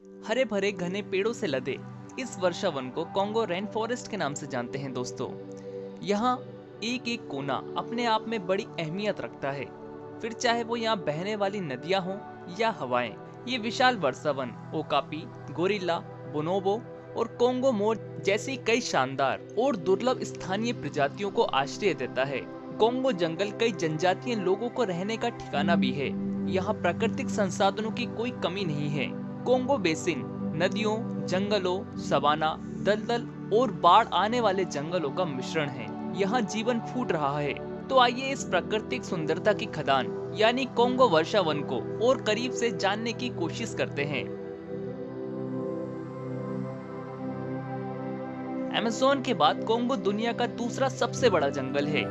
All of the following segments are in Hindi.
हरे भरे घने पेड़ों से लदे इस वर्षावन को कॉन्गो रेन फॉरेस्ट के नाम से जानते हैं दोस्तों। यहाँ एक एक कोना अपने आप में बड़ी अहमियत रखता है। फिर चाहे वो यहाँ बहने वाली नदियाँ हों या हवाएं, ये विशाल वर्षावन ओकापी, गोरिल्ला, बोनोबो और कोंगो मोर जैसी कई शानदार और दुर्लभ स्थानीय प्रजातियों को आश्रय देता है। कोंगो जंगल कई जनजातीय लोगों को रहने का ठिकाना भी है। यहाँ प्राकृतिक संसाधनों की कोई कमी नहीं है। कोंगो बेसिन नदियों, जंगलों, सवाना, दलदल और बाढ़ आने वाले जंगलों का मिश्रण है। यहाँ जीवन फूट रहा है। तो आइए इस प्राकृतिक सुंदरता की खदान यानी कोंगो वर्षावन को और करीब से जानने की कोशिश करते हैं। अमेज़न के बाद कोंगो दुनिया का दूसरा सबसे बड़ा जंगल है।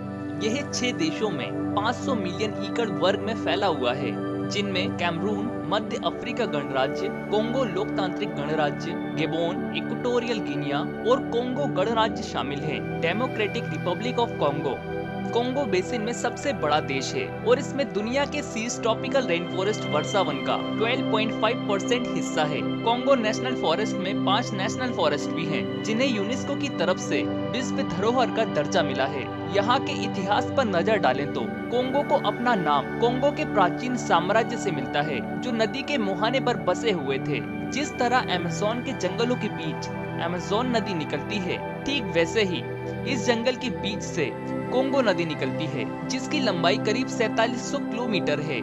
यह 6 देशों में 500 मिलियन एकड़ वर्ग में फैला हुआ है, जिनमें कैमरून, मध्य अफ्रीका गणराज्य, कोंगो लोकतांत्रिक गणराज्य, गेबोन, इक्वेटोरियल गिनिया और कोंगो गणराज्य शामिल है। Democratic Republic of Congo Congo basin में सबसे बड़ा देश है और इसमें दुनिया के शीर्ष ट्रॉपिकल रेन फॉरेस्ट वर्षावन का 12.5% हिस्सा है। कोंगो नेशनल फॉरेस्ट में 5 नेशनल फॉरेस्ट भी हैं, जिन्हें यूनेस्को की तरफ से विश्व धरोहर का दर्जा मिला है। यहाँ के इतिहास पर नजर डालें तो कोंगो को अपना नाम कोंगो के प्राचीन साम्राज्य से मिलता है, जो नदी के मुहाने पर बसे हुए थे। जिस तरह अमेज़न के जंगलों के बीच अमेज़न नदी निकलती है, ठीक वैसे ही इस जंगल के बीच से कोंगो नदी निकलती है, जिसकी लंबाई करीब 4700 किलोमीटर है।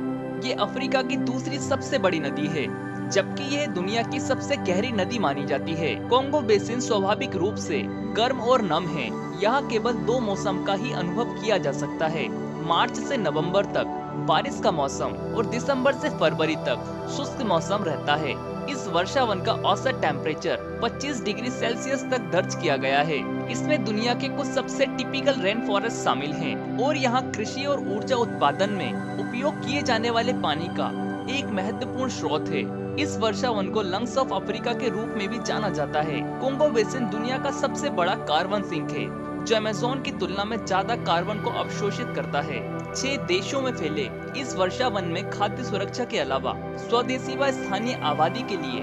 ये अफ्रीका की दूसरी सबसे बड़ी नदी है, जबकि यह दुनिया की सबसे गहरी नदी मानी जाती है। कोंगो बेसिन स्वाभाविक रूप से गर्म और नम है। यहाँ केवल 2 मौसम का ही अनुभव किया जा सकता है, मार्च से नवंबर तक बारिश का मौसम और दिसंबर से फरवरी तक शुष्क मौसम रहता है। इस वर्षावन का औसत टेम्परेचर 25 डिग्री सेल्सियस तक दर्ज किया गया है। इसमें दुनिया के कुछ सबसे टिपिकल रेन फॉरेस्ट शामिल हैं और यहाँ कृषि और ऊर्जा उत्पादन में उपयोग किए जाने वाले पानी का एक महत्वपूर्ण स्रोत है। इस वर्षावन को लंग्स ऑफ अफ्रीका के रूप में भी जाना जाता है। कोंगो बेसिन दुनिया का सबसे बड़ा कार्बन सिंक है, जो अमेज़न की तुलना में ज्यादा कार्बन को अवशोषित करता है। 6 देशों में फैले इस वर्षावन में खाद्य सुरक्षा के अलावा स्वदेशी व स्थानीय आबादी के लिए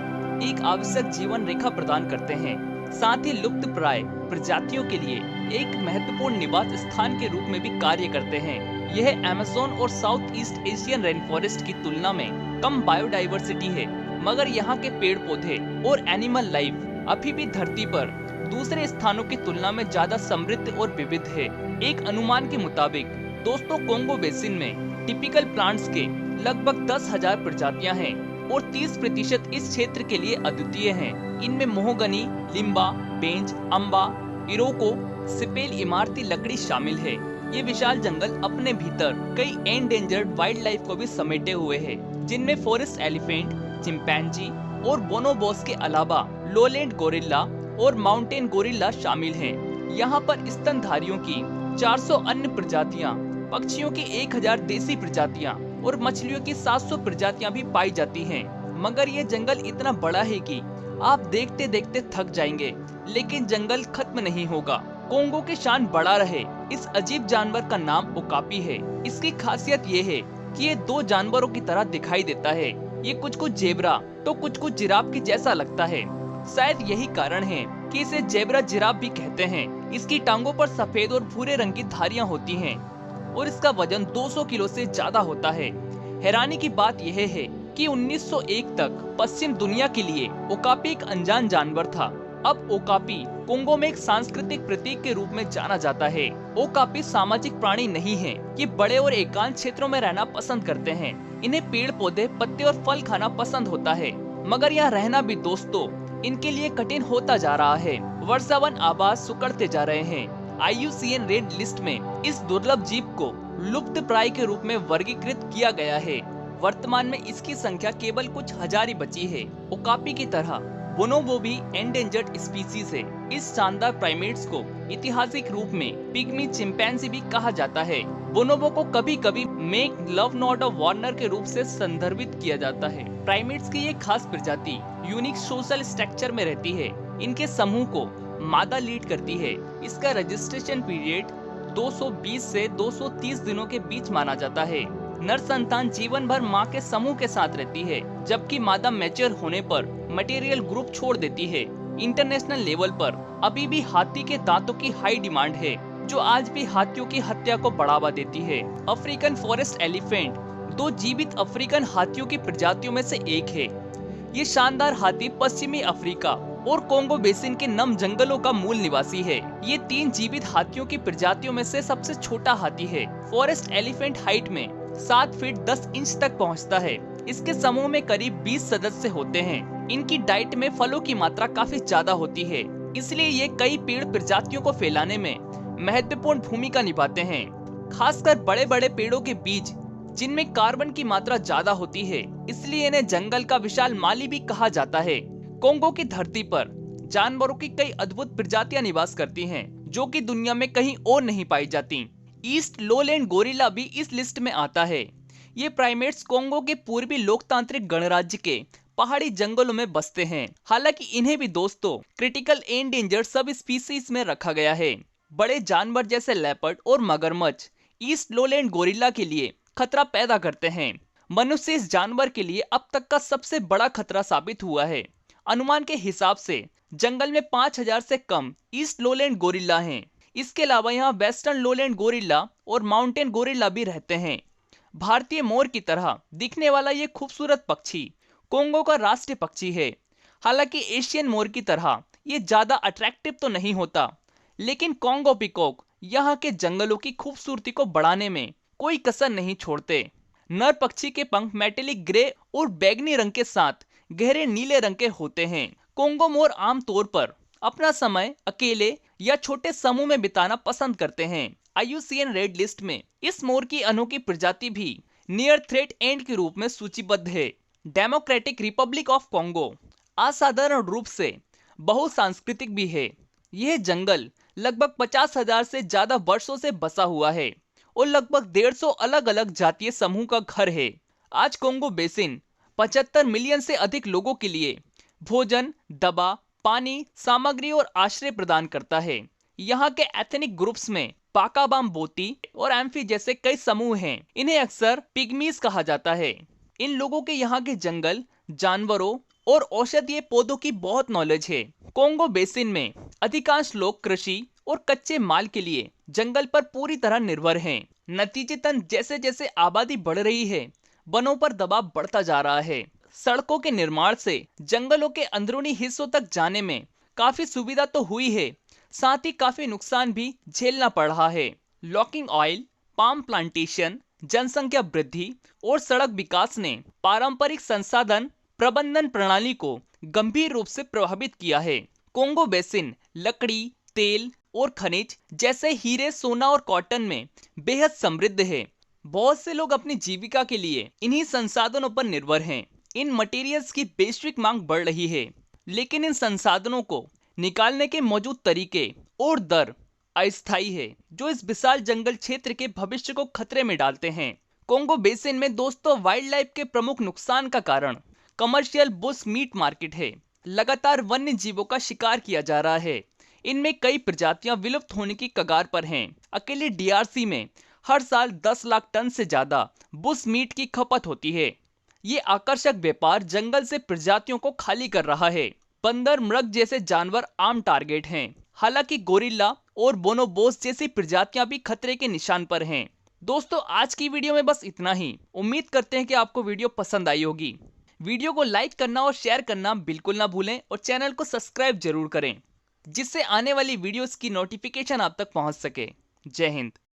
एक आवश्यक जीवन रेखा प्रदान करते हैं। साथ ही लुप्त प्राय प्रजातियों के लिए एक महत्वपूर्ण निवास स्थान के रूप में भी कार्य करते हैं। यह अमेज़न और south east Asian rain forest की तुलना में कम बायोडाइवर्सिटी है, मगर यहाँ के पेड़ पौधे और एनिमल लाइफ अभी भी धरती पर दूसरे स्थानों की तुलना में ज्यादा समृद्ध और विविध है। एक अनुमान के मुताबिक दोस्तों, कोंगो बेसिन में टिपिकल प्लांट्स के लगभग 10,000 प्रजातियां हैं और 30% इस क्षेत्र के लिए अद्वितीय हैं। इनमें मोहगनी, लिम्बा, बेंज, अम्बा, इरोको, सिपेल इमारती लकड़ी शामिल है। ये विशाल जंगल अपने भीतर कई एंडेंजर्ड वाइल्ड लाइफ को भी समेटे हुए है, जिनमें फॉरेस्ट एलिफेंट, चिंपैंजी और बोनोबोस के अलावा लोलैंड गोरिल्ला और माउंटेन गोरिल्ला शामिल हैं। यहाँ पर स्तनधारियों की 400 अन्य प्रजातियाँ, पक्षियों की 1000 देसी प्रजातियाँ और मछलियों की 700 प्रजातियाँ भी पाई जाती हैं। मगर ये जंगल इतना बड़ा है कि आप देखते देखते थक जाएंगे, लेकिन जंगल खत्म नहीं होगा। कोंगो की शान बढ़ा रहे इस अजीब जानवर का नाम ओकापी है। इसकी खासियत ये है कि ये 2 जानवरों की तरह दिखाई देता है। ये कुछ जेब्रा तो कुछ जिराफ की जैसा लगता है। शायद यही कारण है कि इसे जेब्रा जिराफ भी कहते हैं। इसकी टांगों पर सफेद और भूरे रंग की धारियां होती हैं और इसका वजन 200 किलो से ज्यादा होता है। हैरानी की बात यह है कि 1901 तक पश्चिम दुनिया के लिए ओकापी एक अनजान जानवर था। अब ओकापी कोंगो में एक सांस्कृतिक प्रतीक के रूप में जाना जाता है। ओकापी सामाजिक प्राणी नहीं है। ये बड़े और एकांत क्षेत्रों में रहना पसंद करते हैं। इन्हें पेड़ पौधे, पत्ते और फल खाना पसंद होता है, मगर यहाँ रहना भी दोस्तों इनके लिए कठिन होता जा रहा है। वर्षावन आवास सिकुड़ते जा रहे हैं। IUCN रेड लिस्ट में इस दुर्लभ जीव को लुप्त प्राय के रूप में वर्गीकृत किया गया है। वर्तमान में इसकी संख्या केवल कुछ हजार ही बची है। ओकापी की तरह बोनोबो भी एंडेंजर्ड स्पीसीज है। इस शानदार प्राइमेट्स को ऐतिहासिक रूप में पिग्मी चिंपैंजी भी कहा जाता है। बोनोबो को कभी कभी make love not a Warner के रूप से संदर्भित किया जाता है। प्राइमेट्स की ये खास प्रजाति यूनिक सोशल स्ट्रक्चर में रहती है। इनके समूह को मादा लीड करती है। इसका रजिस्ट्रेशन पीरियड 220 से 230 दिनों के बीच माना जाता है। नर संतान जीवन भर मां के समूह के साथ रहती है, जबकि मादा मैच्योर होने पर मटेरियल ग्रुप छोड़ देती है। इंटरनेशनल लेवल पर अभी भी हाथी के दांतों की हाई डिमांड है, जो आज भी हाथियों की हत्या को बढ़ावा देती है। अफ्रीकन फॉरेस्ट एलिफेंट 2 जीवित अफ्रीकन हाथियों की प्रजातियों में से एक है। ये शानदार हाथी पश्चिमी अफ्रीका और कोंगो बेसिन के नम जंगलों का मूल निवासी है। ये 3 जीवित हाथियों की प्रजातियों में से सबसे छोटा हाथी है। फॉरेस्ट एलिफेंट हाइट में 7 फीट 10 इंच तक पहुंचता है। इसके समूह में करीब 20 सदस्य होते हैं। इनकी डाइट में फलों की मात्रा काफी ज्यादा होती है, इसलिए ये कई पेड़ प्रजातियों को फैलाने में महत्वपूर्ण भूमिका निभाते हैं। खासकर बड़े बड़े पेड़ों के बीज जिनमें कार्बन की मात्रा ज्यादा होती है, इसलिए इन्हें जंगल का विशाल माली भी कहा जाता है। कोंगो की धरती पर जानवरों की कई अद्भुत प्रजातियां निवास करती हैं, जो कि दुनिया में कहीं और नहीं पाई जाती। ईस्ट लोलैंड गोरिल्ला भी इस लिस्ट में आता है। ये प्राइमेट्स कोंगो के पूर्वी लोकतांत्रिक गणराज्य के पहाड़ी जंगलों में बसते हैं। हालांकि इन्हें भी दोस्तों क्रिटिकल एंडेंजर्ड सब स्पीसीज में रखा गया है। बड़े जानवर जैसे लेपर्ड और मगरमच्छ ईस्ट लोलैंड गोरिल्ला के लिए खतरा पैदा करते हैं। मनुष्य इस जानवर के लिए अब तक का सबसे बड़ा खतरा साबित हुआ है। अनुमान के हिसाब से जंगल में 5000 से कम ईस्ट लोलैंड गोरिल्ला हैं। इसके अलावा यहाँ वेस्टर्न लोलैंड गोरिल्ला और माउंटेन गोरिल्ला भी रहते हैं। भारतीय मोर की तरह दिखने वाला ये खूबसूरत पक्षी कोंगो का राष्ट्रीय पक्षी है। हालांकि एशियन मोर की तरह ये ज्यादा अट्रैक्टिव तो नहीं होता, लेकिन कोंगो पीकॉक यहाँ के जंगलों की खूबसूरती को बढ़ाने में कोई कसर नहीं छोड़ते। नर पक्षी के पंख मेटेलिक ग्रे और बैगनी रंग के साथ गहरे नीले रंग के होते हैं। कोंगो मोर आमतौर पर अपना समय अकेले या छोटे समूह में बिताना पसंद करते हैं। IUCN रेड लिस्ट में इस मोर की अनोखी प्रजाति भी नियर थ्रेट एंड के रूप में सूचीबद्ध है। डेमोक्रेटिक रिपब्लिक ऑफ कोंगो असाधारण रूप से बहुसांस्कृतिक भी है। यह जंगल लगभग 50,000 से ज्यादा वर्षों से बसा हुआ है और लगभग 150 अलग अलग जातीय समूह का घर है। आज कोंगो बेसिन 75 मिलियन से अधिक लोगों के लिए भोजन, दवा, पानी, सामग्री और आश्रय प्रदान करता है। यहाँ के एथनिक ग्रुप्स में पाकाबाम्बोती और एम्फी जैसे कई समूह हैं। इन्हें अक्सर पिग्मीज कहा जाता है। इन लोगों के यहाँ के जंगल, जानवरों और औषधीय पौधों की बहुत नॉलेज है। कोंगो बेसिन में अधिकांश लोग कृषि और कच्चे माल के लिए जंगल पर पूरी तरह निर्भर हैं। नतीजतन जैसे जैसे आबादी बढ़ रही है, वनों पर दबाव बढ़ता जा रहा है। सड़कों के निर्माण से जंगलों के अंदरूनी हिस्सों तक जाने में काफी सुविधा तो हुई है, साथ ही काफी नुकसान भी झेलना पड़ रहा है। लॉकिंग ऑयल, पाम प्लांटेशन, जनसंख्या वृद्धि और सड़क विकास ने पारंपरिक संसाधन प्रबंधन प्रणाली को गंभीर रूप से प्रभावित किया है। कोंगो बेसिन लकड़ी, तेल और खनिज जैसे हीरे, सोना और कॉटन में बेहद समृद्ध है। बहुत से लोग अपनी जीविका के लिए इन्हीं संसाधनों पर निर्भर हैं। इन मटेरियल्स की वैश्विक मांग बढ़ रही है, लेकिन इन संसाधनों को निकालने के मौजूद तरीके और दर अस्थायी है, जो इस विशाल जंगल क्षेत्र के भविष्य को खतरे में डालते हैं। कोंगो बेसिन में दोस्तों वाइल्ड लाइफ के प्रमुख नुकसान का कारण कमर्शियल बुश मीट मार्केट है। लगातार वन्य जीवों का शिकार किया जा रहा है। इनमें कई प्रजातियां विलुप्त होने की कगार पर हैं। अकेले DRC में हर साल 10 लाख टन से ज्यादा बुश मीट की खपत होती है। ये आकर्षक व्यापार जंगल से प्रजातियों को खाली कर रहा है। बंदर, मृग जैसे जानवर आम टारगेट हैं। हालांकि गोरिल्ला और बोनोबोस जैसी प्रजातियां भी खतरे के निशान पर हैं। दोस्तों, आज की वीडियो में बस इतना ही। उम्मीद करते हैं कि आपको वीडियो पसंद आई होगी। वीडियो को लाइक करना और शेयर करना बिल्कुल ना भूलें और चैनल को सब्सक्राइब जरूर करें, जिससे आने वाली वीडियोस की नोटिफिकेशन आप तक पहुंच सके। जय हिंद।